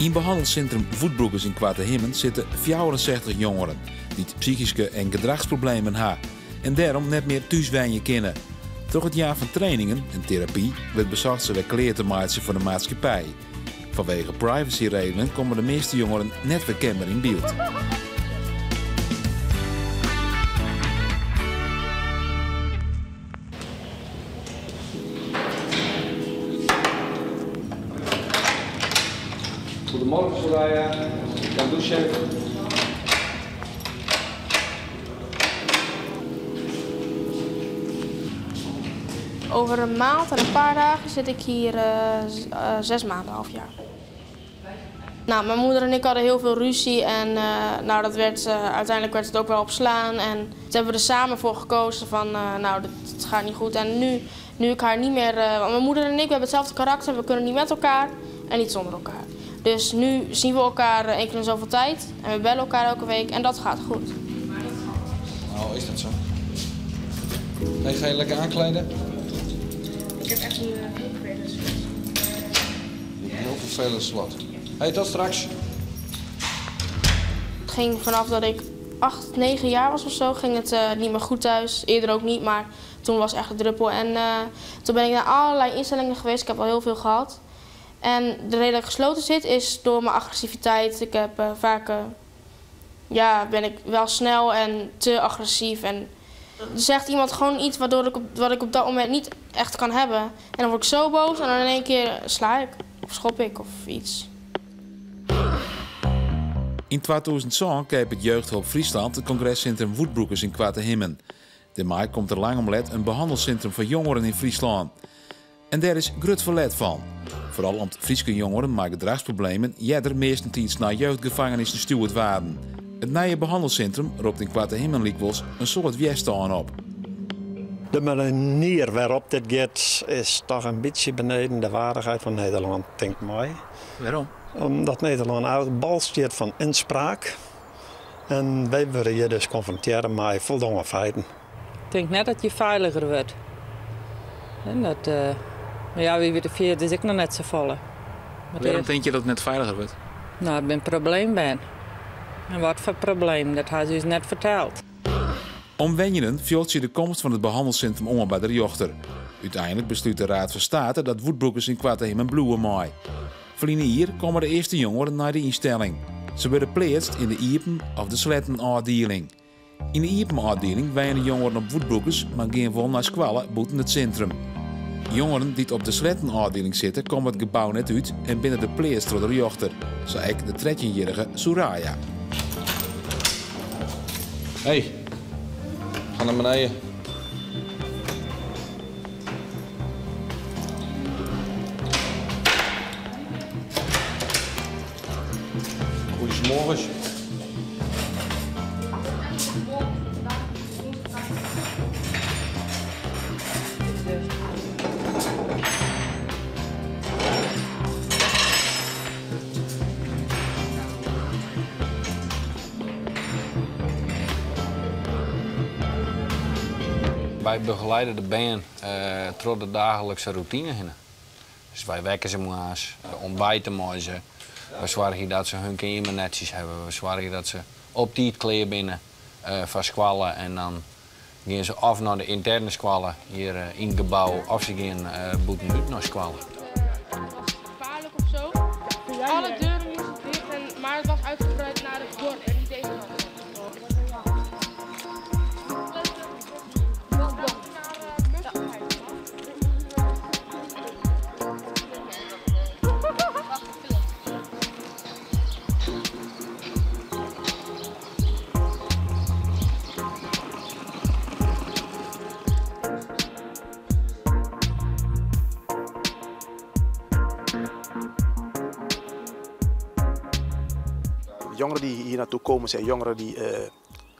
In behandelcentrum Voetbroekers in Kwartenhimmen zitten 64 jongeren die psychische en gedragsproblemen hebben en daarom net meer thuiswijnen kunnen. Door het jaar van trainingen en therapie werd bezocht ze weer kleer te maken voor de maatschappij. Vanwege privacyredenen komen de meeste jongeren net weer kenbaar in beeld. Goedemorgen Soraya, ik kan douchen. Over een maand en een paar dagen zit ik hier 6 maanden, half jaar. Nou, mijn moeder en ik hadden heel veel ruzie en uiteindelijk werd het ook wel op slaan. En toen hebben we er samen voor gekozen van, het gaat niet goed. En nu ik haar niet meer, want mijn moeder en ik we hebben hetzelfde karakter, we kunnen niet met elkaar en niet zonder elkaar. Dus nu zien we elkaar 1 keer in zoveel tijd en we bellen elkaar elke week en dat gaat goed. Nou, is dat zo? Hey, ga je lekker aankleden? Ik heb echt een heel vervelend slot. Heel vervelend slot. Hey, tot straks. Het ging vanaf dat ik 8, 9 jaar was of zo, ging het niet meer goed thuis. Eerder ook niet, maar toen was echt een druppel. En toen ben ik naar allerlei instellingen geweest, ik heb al heel veel gehad. En de reden dat ik gesloten zit is door mijn agressiviteit. Ik heb ben ik wel snel en te agressief. En er zegt iemand gewoon iets wat ik op dat moment niet echt kan hebben. En dan word ik zo boos en dan in één keer sla ik of schop ik of iets. In 2007 kreeg het Jeugdhulp Friesland het congrescentrum Voetbroekers in Kwartenhimmen. Daarmee komt er lang omlet een behandelcentrum voor jongeren in Friesland. En daar is grut verlet van. Vooral omdat Friese jongeren met gedragsproblemen eerder meestentijds naar jeugdgevangenissen gestuurd waren. Het nieuwe behandelcentrum roept in Kwartenhimmen likwijls een soort weerstaan op. De manier waarop dit gaat is toch een beetje beneden de waardigheid van Nederland, denk ik mij. Waarom? Omdat Nederland eigenlijk bal staat van inspraak. En wij worden hier dus confronteren met voldongen feiten. Ik denk net dat je veiliger wordt. En dat, wie weet de vierde is ik nog net zo volle. Waarom denk je dat het net veiliger wordt? Nou, ik ben een probleem ben. En wat voor probleem, dat had ze dus net verteld. Om Wenjenen violt ze de komst van het behandelcentrum om bij de jochter. Uiteindelijk besluit de Raad van State dat Voetbroekers in Kwartenhimmen bloeien maai. Verliezen hier komen de eerste jongeren naar de instelling. Ze worden geplaatst in de iepen of de slettenafdeling. In de iepenafdeling wijnen de jongeren op Voetbroekers, maar gaan vol naar squallen buiten het centrum. Jongeren die op de slettenafdeling zitten komen het gebouw net uit en binnen de plaats door de jochter. Zei ik de 13-jarige Soraya. Hey, ga naar beneden. Goedemorgen. Wij begeleiden de band door de dagelijkse routine heen. Dus wij wekken ze moes, ontbijten met ze. We zorgen dat ze hun kamertjes hebben. We zorgen dat ze op tijd kleren binnen van squallen. En dan gaan ze af naar de interne squallen hier in het gebouw. Of ze gaan buiten uit naar squallen. Gevaarlijk of zo. Alle deuren moesten dicht, maar het was uitgebreid naar het dorp en niet deze kant. Jongeren die hier naartoe komen zijn jongeren die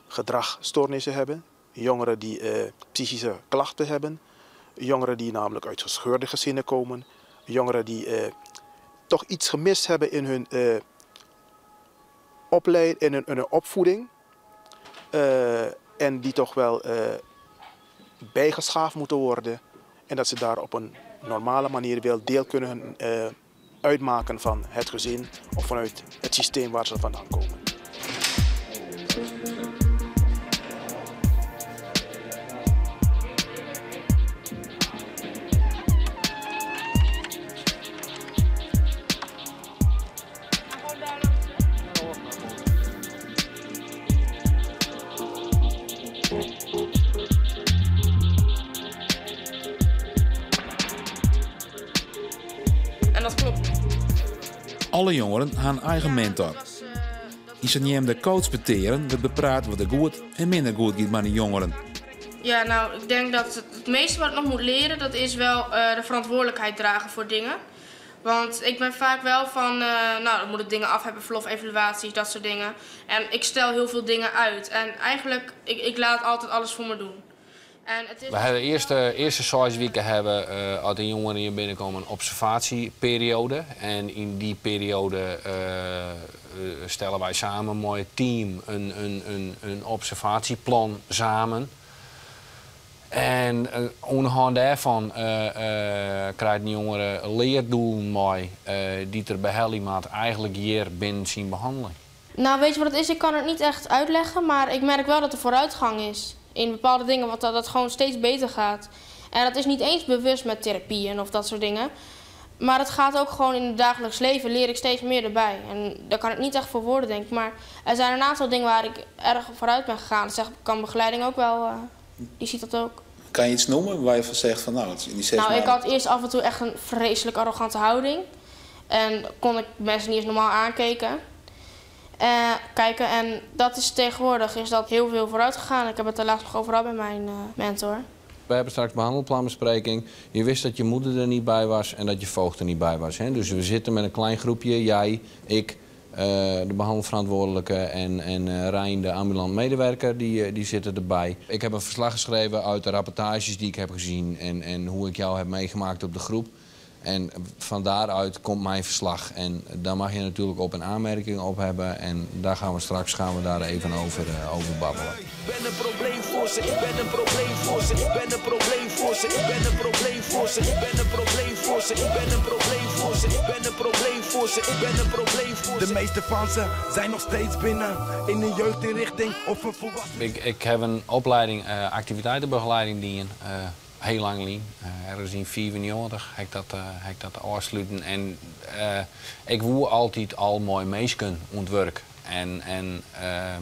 gedragsstoornissen hebben, jongeren die psychische klachten hebben, jongeren die namelijk uit gescheurde gezinnen komen, jongeren die toch iets gemist hebben in hun opleiding, in hun opvoeding en die toch wel bijgeschaafd moeten worden en dat ze daar op een normale manier wel deel kunnen uitmaken van het gezin of vanuit het systeem waar ze vandaan komen. En dat klopt. Alle jongeren hebben een eigen mentor. In zijn de coach beteren wordt bepraat wat er goed en minder goed gaat met de jongeren. Ja, nou, ik denk dat het meeste wat ik nog moet leren, dat is wel de verantwoordelijkheid dragen voor dingen. Want ik ben vaak wel van, dan moet ik dingen af hebben, verlof, evaluaties, dat soort dingen. En ik stel heel veel dingen uit. En eigenlijk, ik laat altijd alles voor me doen. En het is We hebben de eerste 6 weken hebben als de jongeren hier binnenkomen een observatieperiode. En in die periode stellen wij samen met het team een observatieplan samen. En onderhand daarvan krijgt de jongeren leerdoelen mee die er bij Hellimaat eigenlijk hier binnen zien behandeling. Nou, weet je wat het is? Ik kan het niet echt uitleggen, maar ik merk wel dat er vooruitgang is. In bepaalde dingen, wat dat gewoon steeds beter gaat. En dat is niet eens bewust met therapieën of dat soort dingen. Maar het gaat ook gewoon in het dagelijks leven, leer ik steeds meer erbij. En daar kan ik niet echt voor woorden, denk ik. Maar er zijn een aantal dingen waar ik erg vooruit ben gegaan. Dat kan begeleiding ook wel, die ziet dat ook. Kan je iets noemen waar je van zegt van nou, in die 6 maanden... Ik had eerst af en toe echt een vreselijk arrogante houding. En kon ik mensen niet eens normaal aankijken. En dat is tegenwoordig is dat heel veel vooruit gegaan. Ik heb het er laatst nog over bij mijn mentor. We hebben straks behandelplanbespreking. Je wist dat je moeder er niet bij was en dat je voogd er niet bij was. Hè? Dus we zitten met een klein groepje, jij, ik, de behandelverantwoordelijke en Rijn, de ambulant medewerker, die zitten erbij. Ik heb een verslag geschreven uit de rapportages die ik heb gezien en hoe ik jou heb meegemaakt op de groep. En van daaruit komt mijn verslag. En daar mag je natuurlijk op een aanmerking op hebben. En daar gaan we straks daar even over babbelen. Ik ben een probleem voor ze, ik ben een probleem voor ze, ik ben een probleem voor ze, ik ben een probleem voor ze, ik ben een probleem voor ze, ik ben een probleem voor ze, ik ben een probleem voor ze, ik ben een probleem voor ze. De meeste van ze zijn nog steeds binnen in een jeugdinrichting of een volwassen. Ik heb een opleiding activiteitenbegeleiding die heel lang liep. Ergens in 94 heb ik dat afsluiten. En ik woe altijd al mooi meesken ontwerk. En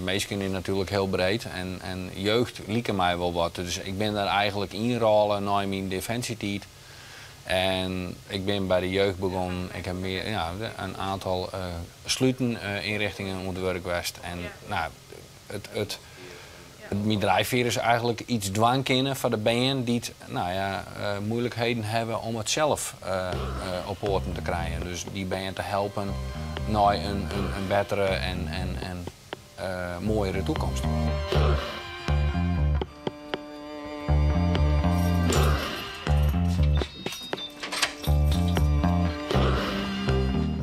meesken is natuurlijk heel breed. En jeugd lieken mij wel wat. Dus ik ben daar eigenlijk inrollen naar mijn defensietijd. En ik ben bij de jeugd begonnen. Ik heb een aantal sluiteninrichtingen ontwerp geweest. En nou, het bedrijfsveer is eigenlijk iets dwangkennen van de band die moeilijkheden hebben om het zelf op orde te krijgen. Dus die band te helpen naar een betere en mooiere toekomst.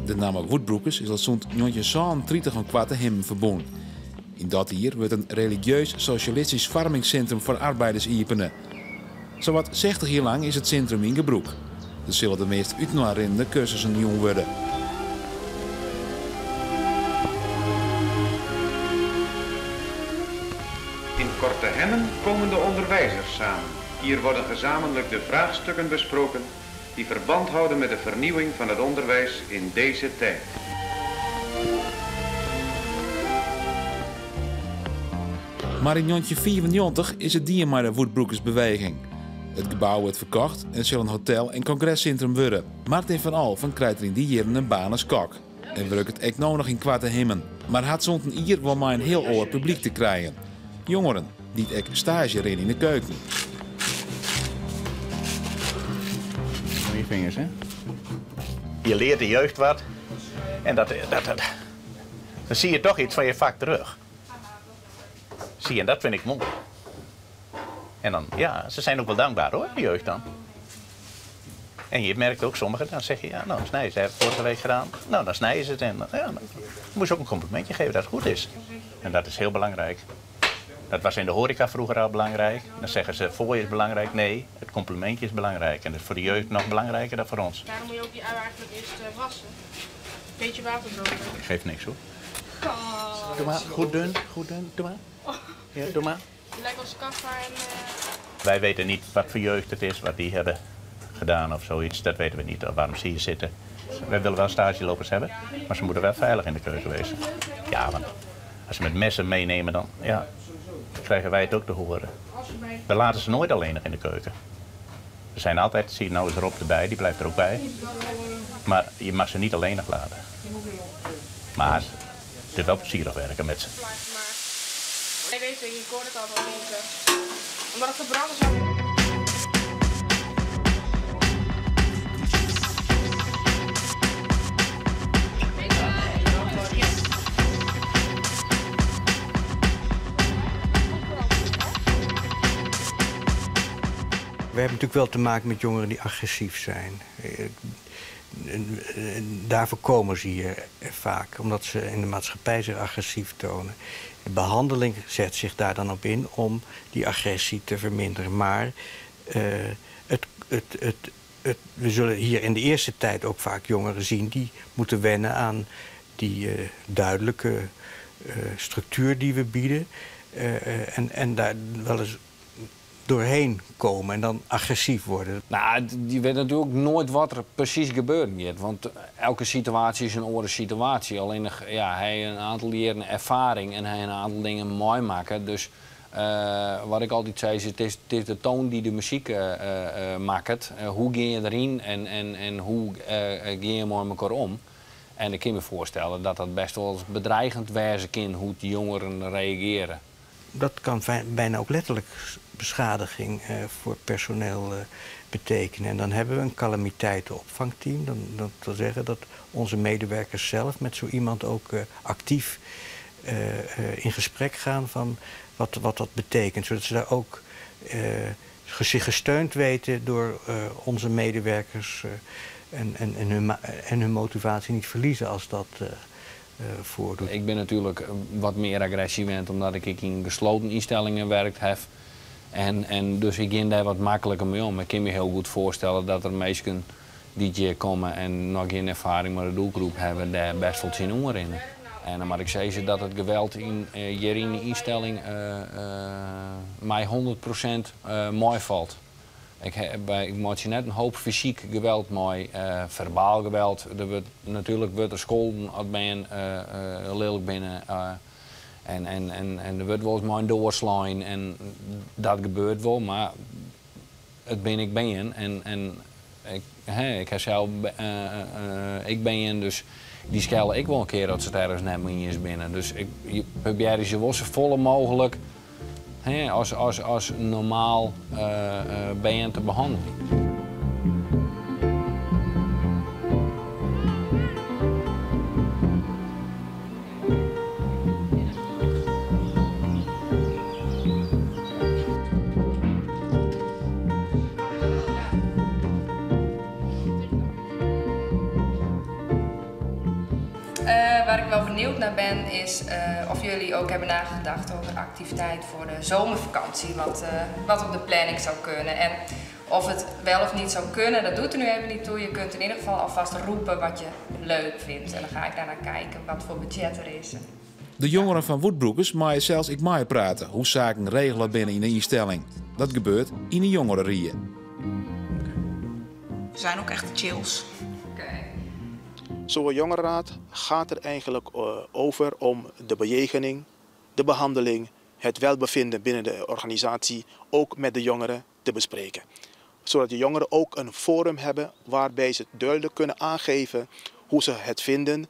De naam Woodbroekers is al zo'n 1930 een kwarte hem verbonden. In dat hier wordt een religieus socialistisch farmingscentrum voor arbeiders openen. Zowat 60 jaar lang is het centrum in gebruik. Er zullen de meest uitnoerende cursussen jong worden. In Korte Hemmen komen de onderwijzers samen. Hier worden gezamenlijk de vraagstukken besproken die verband houden met de vernieuwing van het onderwijs in deze tijd. Maar in 1994 is het die maar de Woodbroekersbeweging. Het gebouw wordt verkocht en het zal een hotel en congrescentrum worden. Martin van Alphen krijgt er in die jaren een baan als kok. En werkt het ook nog in kwarte hemmen. Maar had zo'n hier wel maar een heel oor publiek te krijgen. Jongeren die het stage erin in de keuken. Je vingers, hè? Je leert de jeugd wat. En dan zie je toch iets van je vak terug. Zie je, en dat vind ik mooi. En dan, ja, ze zijn ook wel dankbaar hoor, de jeugd dan. En je merkt ook sommigen, dan zeg je, ja, nou, snijden ze hebben het vorige week gedaan. Nou, dan snijden ze het en ja, dan moet je ook een complimentje geven dat het goed is. En dat is heel belangrijk. Dat was in de horeca vroeger al belangrijk. Dan zeggen ze, fooi is belangrijk. Nee, het complimentje is belangrijk. En dat is voor de jeugd nog belangrijker dan voor ons. Daarom moet je ook die ui eigenlijk eerst wassen. Beetje water erover. Ik geef niks hoor. Doe maar, goed dun, doe maar. Ja, doe maar. Het lijkt wel Scaffa en... Wij weten niet wat voor jeugd het is, wat die hebben gedaan of zoiets. Dat weten we niet, waarom ze hier zitten. Wij willen wel stagelopers hebben, maar ze moeten wel veilig in de keuken wezen. Ja, want als ze met messen meenemen, dan krijgen wij het ook te horen. We laten ze nooit alleenig in de keuken. Er zijn altijd, zie je nou is Rob erbij, die blijft er ook bij. Maar je mag ze niet alleenig laten. Maar het is wel plezierig werken met ze. Ik weet het, ik hoor het al wel niet. Omdat het verbrand is. We hebben natuurlijk wel te maken met jongeren die agressief zijn. Daarvoor komen ze hier vaak, omdat ze in de maatschappij zich agressief tonen. De behandeling zet zich daar dan op in om die agressie te verminderen. Maar we zullen hier in de eerste tijd ook vaak jongeren zien die moeten wennen aan die duidelijke structuur die we bieden. En daar wel eens doorheen komen en dan agressief worden. Nou, je weet natuurlijk nooit wat er precies gebeurt. Want elke situatie is een andere situatie. Alleen hij een aantal jaren ervaring en hij een aantal dingen mooi maken. Dus wat ik altijd zei is, het is de toon die de muziek maakt. Hoe ga je erin en hoe ga je met elkaar om? En ik kan me voorstellen dat dat best wel eens bedreigend wezen kan hoe de jongeren reageren. Dat kan bijna ook letterlijk beschadiging voor personeel betekenen. En dan hebben we een calamiteitenopvangteam. Dat wil zeggen dat onze medewerkers zelf met zo iemand ook actief in gesprek gaan van wat dat betekent. Zodat ze daar ook zich gesteund weten door onze medewerkers en hun motivatie niet verliezen als dat voordoet. Ik ben natuurlijk wat meer agressief omdat ik in gesloten instellingen werkt heb. En dus ik ging daar wat makkelijker mee om. Ik kan me heel goed voorstellen dat er mensen die hier komen en nog geen ervaring met de doelgroep hebben, daar best wel zin onder in. En dan moet ik zeggen dat het geweld hier in de instelling mij 100% mooi valt. Ik maak je net een hoop fysiek geweld mooi, verbaal geweld. Natuurlijk wordt er school lelijk binnen. En er wordt wel eens maar een doorslaan en dat gebeurt wel, maar het ben ik ben en ik heb zelf ik ben dus die schelen ik wel een keer dat ze het ergens net meer is binnen. Dus ik probeer ze wel zo vol mogelijk als normaal ben te behandelen. Waar ik wel benieuwd naar ben is of jullie ook hebben nagedacht over activiteit voor de zomervakantie, wat op de planning zou kunnen. En of het wel of niet zou kunnen, dat doet er nu even niet toe. Je kunt in ieder geval alvast roepen wat je leuk vindt. En dan ga ik daarnaar kijken wat voor budget er is. De jongeren van Woodbroekers maaien zelfs ik maai praten hoe zaken regelen binnen in de instelling. Dat gebeurt in de jongerenrieën. We zijn ook echt chills. Zo'n jongerenraad gaat er eigenlijk over om de bejegening, de behandeling, het welbevinden binnen de organisatie ook met de jongeren te bespreken. Zodat de jongeren ook een forum hebben waarbij ze duidelijk kunnen aangeven hoe ze het vinden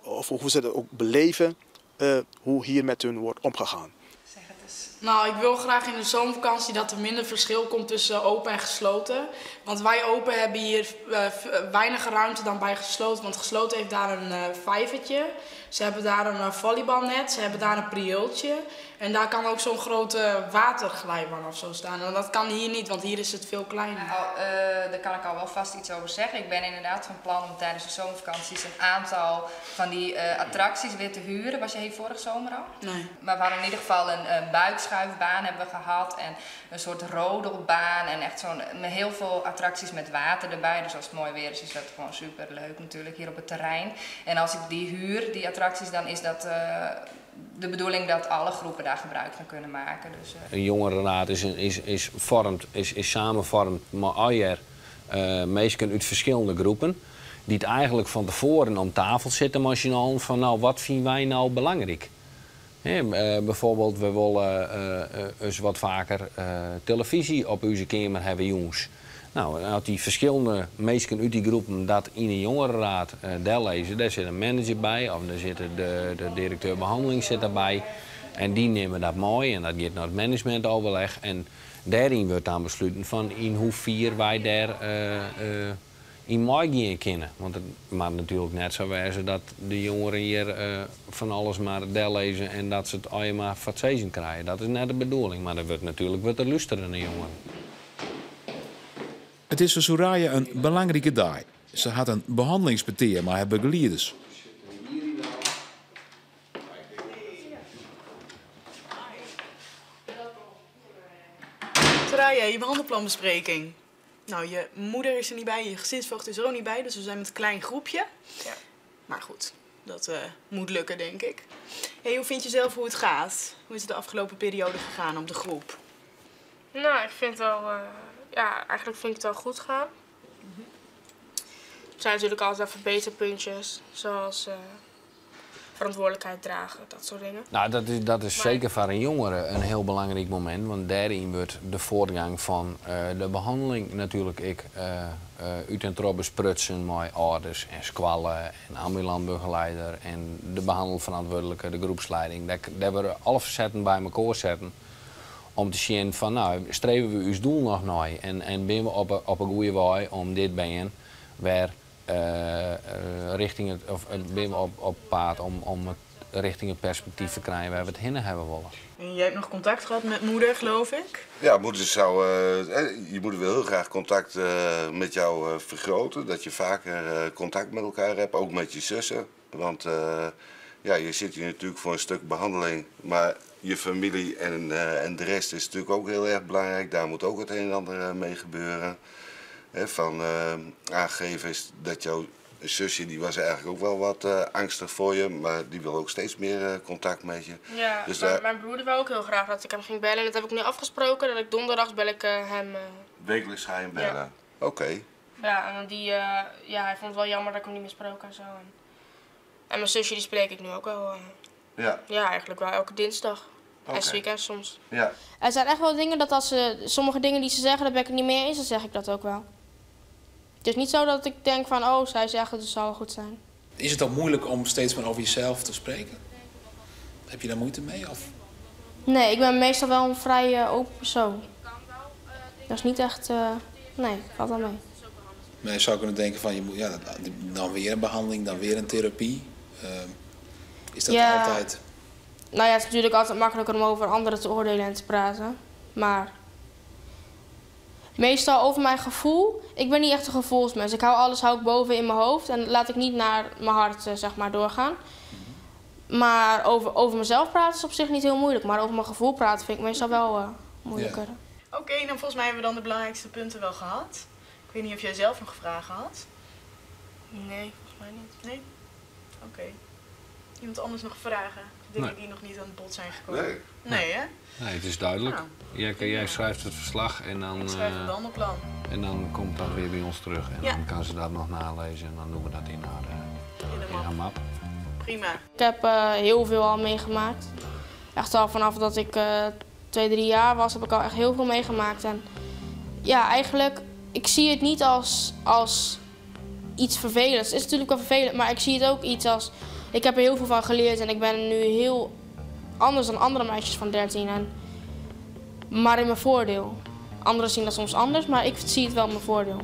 of hoe ze het ook beleven, hoe hier met hun wordt omgegaan. Nou, ik wil graag in de zomervakantie dat er minder verschil komt tussen open en gesloten. Want wij open hebben hier weinig ruimte dan bij gesloten. Want gesloten heeft daar een vijvertje. Ze hebben daar een volleybalnet, ze hebben daar een prieeltje. En daar kan ook zo'n grote waterglijbaan of zo staan. En dat kan hier niet, want hier is het veel kleiner. Daar kan ik al wel vast iets over zeggen. Ik ben inderdaad van plan om tijdens de zomervakanties een aantal van die attracties weer te huren. Was je hier vorig zomer al? Nee. Maar we hadden in ieder geval een buikschuifbaan hebben we gehad en een soort rodelbaan en echt met heel veel attracties met water erbij. Dus als het mooi weer is dat gewoon super leuk natuurlijk hier op het terrein. En als ik die huur, die attracties, dan is dat de bedoeling dat alle groepen daar gebruik van kunnen maken. Dus, Een jongerenraad is samenvormd met alweer mensen uit verschillende groepen. Die het eigenlijk van tevoren om tafel zitten met z'n allen van nou, wat vinden wij nou belangrijk? Bijvoorbeeld, we willen eens wat vaker televisie op onze kamer hebben, jongens. Nou, als die verschillende mensen uit die groepen dat in een jongerenraad lezen, daar zit een manager bij of daar zit de directeur behandeling zit erbij. En die nemen dat mooi en dat gaat naar het managementoverleg. En daarin wordt dan besloten van in hoeverre wij daar in mooi gaan kunnen. Want het mag natuurlijk net zo wezen dat de jongeren hier van alles maar lezen en dat ze het alleen maar fatsezen krijgen. Dat is net de bedoeling, maar er wordt natuurlijk er luisteren naar jongeren. Het is voor Soraya een belangrijke dag. Ze had een behandelingspeteer maar haar begeleiders. Soraya, je behandelplanbespreking. Nou, je moeder is er niet bij, je gezinsvoogd is er ook niet bij, dus we zijn met een klein groepje. Ja. Maar goed, dat moet lukken, denk ik. Hey, hoe vind je zelf hoe het gaat? Hoe is het de afgelopen periode gegaan op de groep? Nou, ik vind het wel... eigenlijk vind ik het wel goed gaan. Er zijn natuurlijk altijd wel verbeterpuntjes, zoals verantwoordelijkheid dragen, dat soort dingen. Nou, dat is zeker voor een jongere een heel belangrijk moment, want daarin wordt de voortgang van de behandeling natuurlijk uit en tro besprutsen met ouders en squallen en ambulantbegeleider en de behandelverantwoordelijke, de groepsleiding. Daar worden alle facetten bij elkaar zetten. Om te zien van, nou, streven we ons doel nog naar en ben we op een goede weg om dit ben weer richting het, of ben we op paard om het richting het perspectief te krijgen waar we het heen hebben willen. En jij hebt nog contact gehad met moeder, geloof ik? Ja, moeder je moeder wil heel graag contact met jou vergroten. Dat je vaker contact met elkaar hebt, ook met je zussen. Want je zit hier natuurlijk voor een stuk behandeling, maar je familie en de rest is natuurlijk ook heel erg belangrijk. Daar moet ook het een en ander mee gebeuren. Van aangegeven is dat jouw zusje, die was eigenlijk ook wel wat angstig voor je, maar die wil ook steeds meer contact met je. Ja, dus mijn broer wou ook heel graag dat ik hem ging bellen. En dat heb ik nu afgesproken, dat ik donderdags bel ik hem. Wekelijks ga je hem bellen? Ja. Oké. Ja, en hij vond het wel jammer dat ik hem niet meer sprak en zo. En mijn zusje die spreek ik nu ook wel. Ja, eigenlijk wel elke dinsdag. En 's weekends soms. Ja. Er zijn echt wel dingen dat als sommige dingen die ze zeggen, daar ben ik het niet mee eens, dan zeg ik dat ook wel. Het is niet zo dat ik denk van, zij zeggen het, dus zal wel goed zijn. Is het ook moeilijk om steeds maar over jezelf te spreken? Heb je daar moeite mee? Of? Nee, ik ben meestal wel een vrij open persoon. Dat is niet echt, nee, valt wel mee. Maar je zou kunnen denken van, dan weer een behandeling, dan weer een therapie. Is dat altijd? Nou ja, het is natuurlijk altijd makkelijker om over anderen te oordelen en te praten. Maar meestal over mijn gevoel. Ik ben niet echt een gevoelsmens. Ik hou ik boven in mijn hoofd en laat ik niet naar mijn hart doorgaan. Maar over mezelf praten is op zich niet heel moeilijk. Maar over mijn gevoel praten vind ik meestal wel moeilijker. Ja. Oké, dan volgens mij hebben we dan de belangrijkste punten wel gehad. Ik weet niet of jij zelf nog vragen had. Nee, volgens mij niet. Nee? Oké. Iemand anders nog vragen? Dingen die nog niet aan het bod zijn gekomen? Nee. Nee, hè? Nee, het is duidelijk. Jij schrijft het verslag en dan... Ik schrijf het behandelplan. En dan komt dat weer bij ons terug. En dan kan ze dat nog nalezen en dan doen we dat in haar map. Prima. Ik heb heel veel al meegemaakt. Echt al vanaf dat ik 2, 3 jaar was, heb ik al echt heel veel meegemaakt. En ja, eigenlijk, ik zie het niet als iets vervelends. Het is natuurlijk wel vervelend, maar ik zie het ook iets als... Ik heb er heel veel van geleerd en ik ben nu heel anders dan andere meisjes van 13. Maar in mijn voordeel. Anderen zien dat soms anders, maar ik zie het wel in mijn voordeel.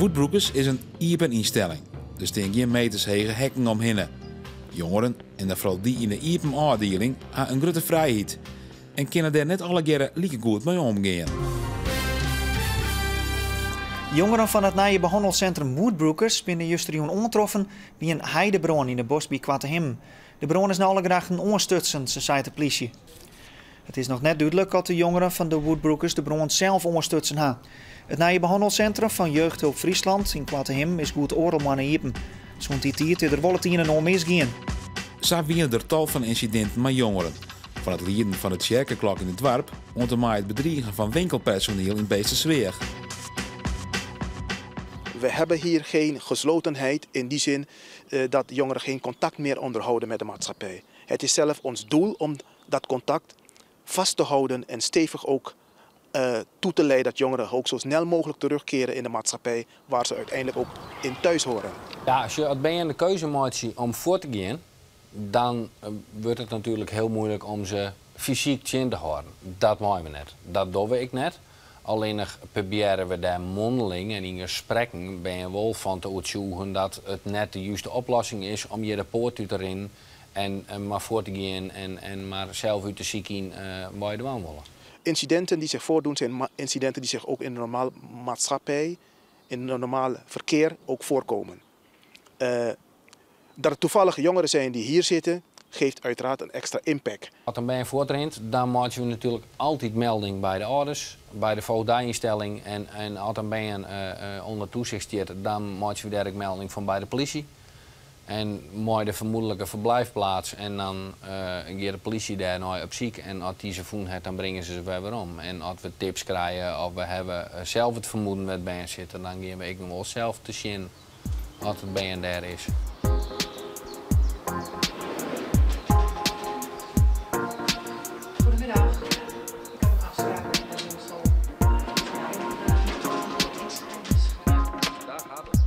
Woodbroekers is een open instelling. Er staan geen meters hege hekken omheen. Jongeren, en dan vooral die in de open afdeling, hebben een grote vrijheid. En kunnen daar net alle keren lieke goed mee omgaan. Jongeren van het nieuwe behandelcentrum Woodbroekers binnen justerioen ongetroffen bij een heidebron in de bos bij Quattenhim. De bron is nou alle graag een ondersteutsend, zei de politie. Het is nog net duidelijk dat de jongeren van de Woodbroekers de bron zelf ondersteutzen hebben. Het nieuwe behandelcentrum van Jeugdhulp Friesland in Quattenhim is goed oorlog iepen. Zo'n tiert er wel 10 misgaan. Zo winnen er tal van incidenten met jongeren. Van het lieden van het kerkenklok in het dorp, onder het bedriegen van winkelpersoneel in Beestersweer. We hebben hier geen geslotenheid in die zin dat jongeren geen contact meer onderhouden met de maatschappij. Het is zelf ons doel om dat contact vast te houden en stevig ook toe te leiden dat jongeren ook zo snel mogelijk terugkeren in de maatschappij waar ze uiteindelijk ook in thuis horen. Ja, als je de keuze maakt om voor te gaan, dan wordt het natuurlijk heel moeilijk om ze fysiek in te houden. Dat maken we net. Dat doen we net. Alleen proberen we daar mondeling en in gesprekken bij een wolf van te uitzoeken dat het net de juiste oplossing is om je de poort uit te rennen en maar voor te gaan en maar zelf uit te zieken waar je de waan willen. Incidenten die zich voordoen zijn incidenten die zich ook in de normale maatschappij, in het normale verkeer ook voorkomen. Dat het toevallig jongeren zijn die hier zitten, geeft uiteraard een extra impact. Als een bij voortrent, dan maken we natuurlijk altijd melding bij de ouders, bij de voogdijinstelling en als een bij onder toezicht staat, dan maken we direct melding van bij de politie. En mooi de vermoedelijke verblijfplaats en dan gaat de politie daar nou op ziek en als die ze voelen dan brengen ze weer om. En als we tips krijgen of we hebben zelf het vermoeden met bij zitten, dan gaan we nog wel zelf te zien wat het bij en daar is. Goedemiddag. Ik heb een afspraak met de school. Daar gaat het.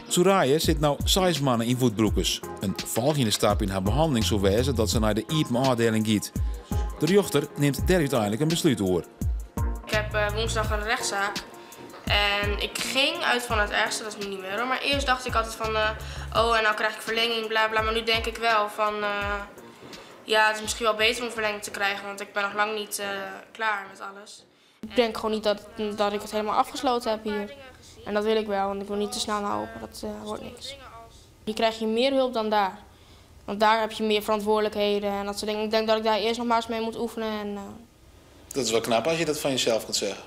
Soraya zit nou 6 mannen in Woodbroekers. Een volgende stap in haar behandeling zou wezen dat ze naar de open afdeling gaat. De rechter neemt daar uiteindelijk een besluit over. Ik heb woensdag een rechtszaak. En ik ging uit van het ergste, dat is nu niet meer hoor. Maar eerst dacht ik altijd van, oh en nou krijg ik verlenging, bla bla. Maar nu denk ik wel van, ja het is misschien wel beter om verlenging te krijgen. Want ik ben nog lang niet klaar met alles. Ik denk gewoon niet dat ik het helemaal afgesloten heb hier. En dat wil ik wel, want ik wil niet te snel naar open, dat wordt niks. Hier krijg je meer hulp dan daar. Want daar heb je meer verantwoordelijkheden en dat soort dingen. Ik denk dat ik daar eerst nog maar eens mee moet oefenen. En, Dat is wel knap als je dat van jezelf kunt zeggen.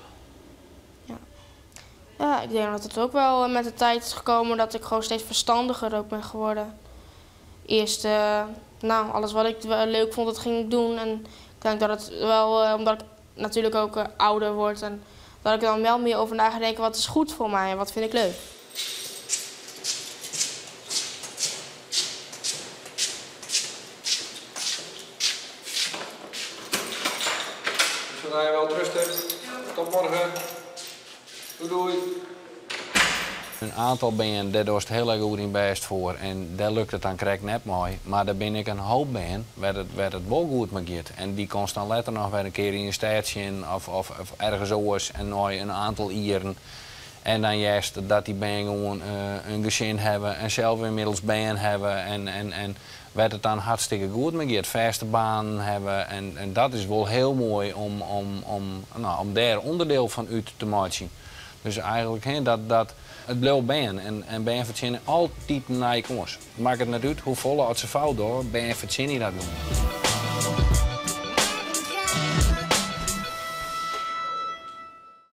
ja, ik denk dat het ook wel met de tijd is gekomen dat ik gewoon steeds verstandiger ook ben geworden. Eerst, nou, alles wat ik leuk vond, dat ging ik doen. En ik denk dat het wel, omdat ik natuurlijk ook ouder word, en dat ik er dan wel meer over na ga denken, wat is goed voor mij en wat vind ik leuk. Zodra je wel rust hebt, tot morgen. Doei doei. Een aantal ben daar was het heel erg goed in best voor en daar lukt het dan krijg ik net mooi. Maar daar ben ik een hoop ben waar het wel goed mee gaat. En die kon dan later nog weer een keer in een stadje of ergens anders en nooit een aantal jaren. En dan juist dat die ben gewoon een gezin hebben en zelf inmiddels ben hebben en werd het dan hartstikke goed mee gaat. Vaste baan hebben en dat is wel heel mooi om daar onderdeel van uit te maken. Dus eigenlijk dat het blijft ben en ben verzinnen altijd naar je komst. Maakt het net uit hoe volle als ze fout door, ben je verzinnen dat doen.